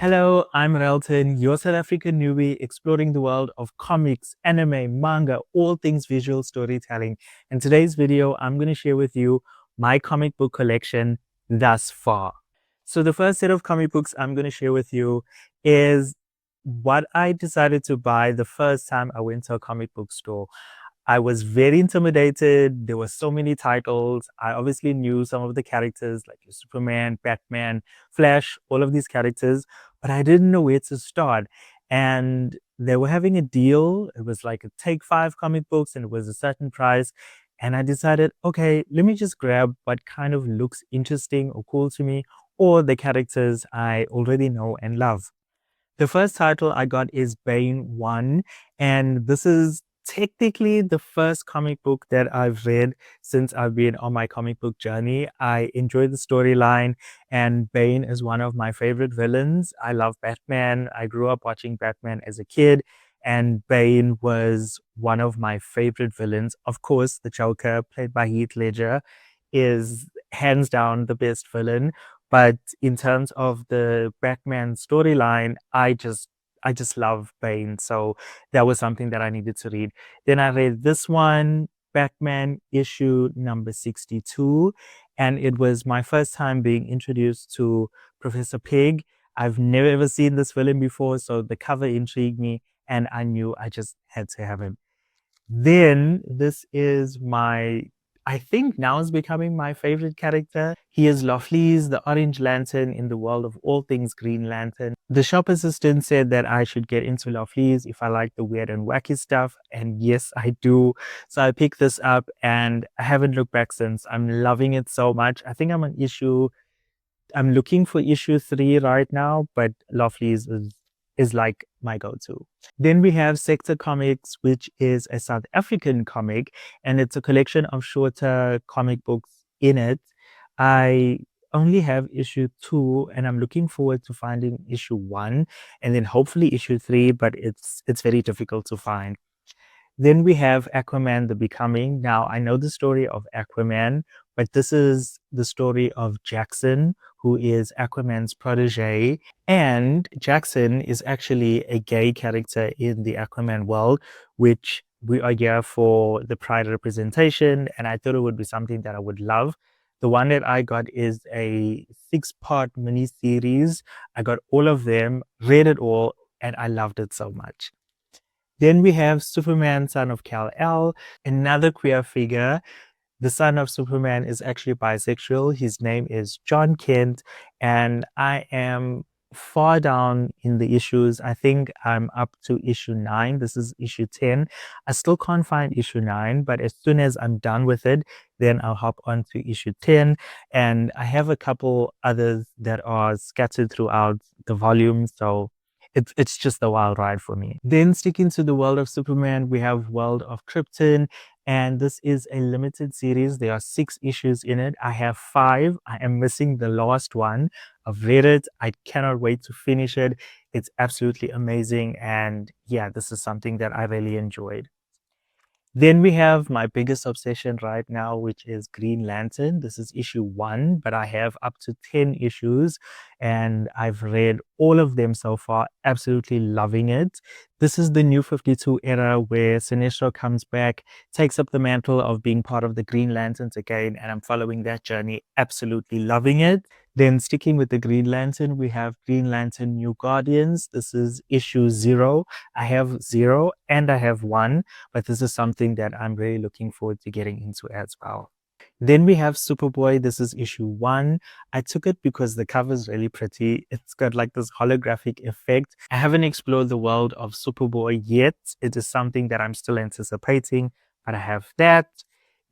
Hello, I'm Relton, your South African newbie exploring the world of comics, anime, manga, all things visual storytelling. In today's video, I'm going to share with you my comic book collection thus far. So the first set of comic books I'm going to share with you is what I decided to buy the first time I went to a comic book store. I was very intimidated. There were so many titles. I obviously knew some of the characters like Superman, Batman, Flash, all of these characters, but I didn't know where to start. And they were having a deal. It was like a take 5 comic books and it was a certain price. And I decided, okay, let me just grab what kind of looks interesting or cool to me or the characters I already know and love. The first title I got is Bane 1, and this is technically the first comic book that I've read since I've been on my comic book journey. I enjoy the storyline, and Bane is one of my favorite villains. I love Batman. I grew up watching Batman as a kid, and Bane was one of my favorite villains. Of course, the Joker, played by Heath Ledger, is hands down the best villain. But in terms of the Batman storyline, I just love Bane. So that was something that I needed to read. Then I read this one, Batman issue number 62. And it was my first time being introduced to Professor Pig. I've never ever seen this villain before, so the cover intrigued me and I knew I just had to have him. Then this is I think now is becoming my favorite character. He is Loffleys, the Orange Lantern in the world of all things Green Lantern. The shop assistant said that I should get into Loffleys if I like the weird and wacky stuff. And yes, I do. So I picked this up and I haven't looked back since. I'm loving it so much. I think I'm looking for issue 3 right now, but Loffleys is like my go-to. Then we have Sector Comics, which is a South African comic, and it's a collection of shorter comic books in it. I only have issue 2, and I'm looking forward to finding issue 1, and then hopefully issue 3, but it's very difficult to find. Then we have Aquaman the Becoming. Now, I know the story of Aquaman, but this is the story of Jackson, who is Aquaman's protege. And Jackson is actually a gay character in the Aquaman world, which we are here for the pride representation. And I thought it would be something that I would love. The one that I got is a 6-part mini series. I got all of them, read it all, and I loved it so much. Then we have Superman, son of Kal-El, another queer figure. The son of Superman is actually bisexual. His name is John Kent, and I am far down in the issues. I think I'm up to issue 9. This is issue 10. I still can't find issue 9, but as soon as I'm done with it, then I'll hop on to issue 10. And I have a couple others that are scattered throughout the volume, so it's just a wild ride for me. Then sticking to the world of Superman, we have World of Krypton, and this is a limited series. There are 6 issues in it. I have 5. I am missing the last one. I've read it. I cannot wait to finish it. It's absolutely amazing, and yeah, this is something that I really enjoyed. Then we have my biggest obsession right now, which is Green Lantern. This is issue 1, but I have up to 10 issues and I've read all of them so far. Absolutely loving it. This is the New 52 era where Sinestro comes back, takes up the mantle of being part of the Green Lanterns again, and I'm following that journey. Absolutely loving it. Then sticking with the Green Lantern, we have Green Lantern New Guardians. This is issue 0. I have 0 and I have 1. But this is something that I'm really looking forward to getting into as well. Then we have Superboy. This is issue 1. I took it because the cover is really pretty. It's got like this holographic effect. I haven't explored the world of Superboy yet. It is something that I'm still anticipating, but I have that.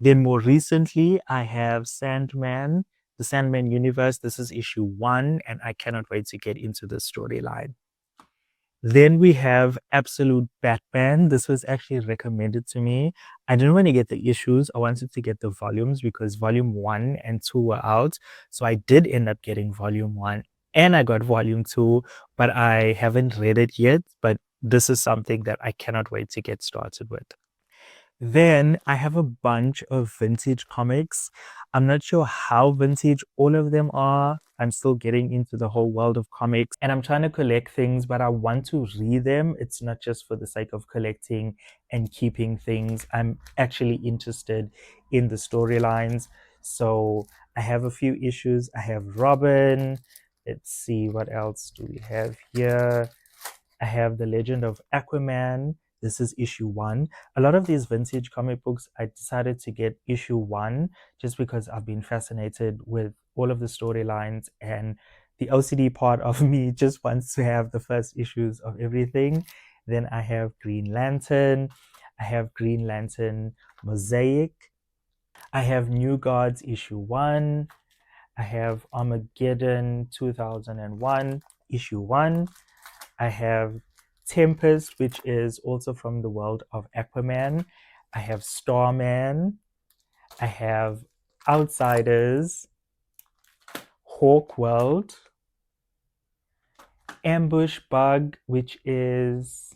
Then more recently, I have Sandman, the Sandman universe. This is issue 1, and I cannot wait to get into the storyline. Then we have Absolute Batman. This was actually recommended to me. I didn't want to get the issues. I wanted to get the volumes because volume 1 and 2 were out. So I did end up getting volume 1 and I got volume 2, but I haven't read it yet. But this is something that I cannot wait to get started with. Then I have a bunch of vintage comics. I'm not sure how vintage all of them are. I'm still getting into the whole world of comics and I'm trying to collect things, but I want to read them. It's not just for the sake of collecting and keeping things. I'm actually interested in the storylines. So I have a few issues. I have Robin. Let's see, what else do we have here? I have The Legend of Aquaman. This is issue 1. A lot of these vintage comic books, I decided to get issue 1 just because I've been fascinated with all of the storylines, and the OCD part of me just wants to have the first issues of everything. Then I have Green Lantern. I have Green Lantern Mosaic. I have New Gods issue 1. I have Armageddon 2001 issue 1. I have Tempest, which is also from the world of Aquaman. I have Starman. I have Outsiders, Hawk World, Ambush Bug, which is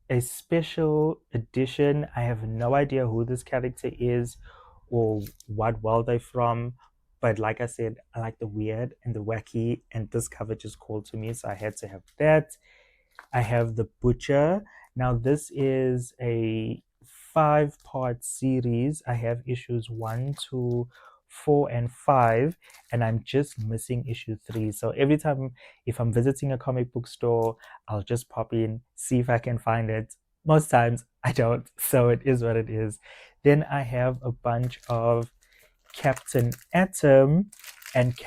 a special edition. I have no idea who this character is or what world they're from. But like I said, I like the weird and the wacky, and this cover just called to me, so I had to have that. I have The Butcher. Now, this is a 5-part series. I have issues 1, 2, 4, and 5, and I'm just missing issue 3. So every time, if I'm visiting a comic book store, I'll just pop in, see if I can find it. Most times I don't, so it is what it is. Then I have a bunch of Captain Atom and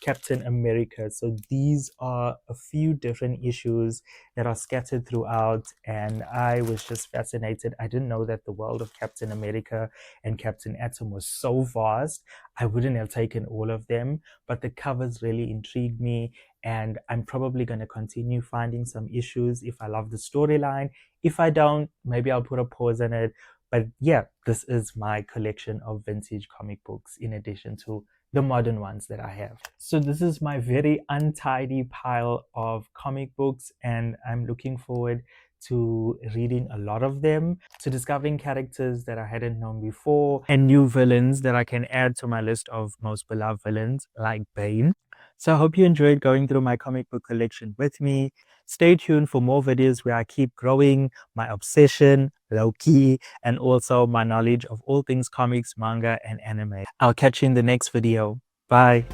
Captain America. So these are a few different issues that are scattered throughout, and I was just fascinated. I didn't know that the world of Captain America and Captain Atom was so vast. I wouldn't have taken all of them, but the covers really intrigued me, and I'm probably going to continue finding some issues if I love the storyline. If I don't, maybe I'll put a pause on it. But yeah, this is my collection of vintage comic books in addition to the modern ones that I have. So this is my very untidy pile of comic books, and I'm looking forward to reading a lot of them, to discovering characters that I hadn't known before, and new villains that I can add to my list of most beloved villains like Bane. So I hope you enjoyed going through my comic book collection with me. Stay tuned for more videos where I keep growing my obsession, low-key, and also my knowledge of all things comics, manga, and anime. I'll catch you in the next video. Bye.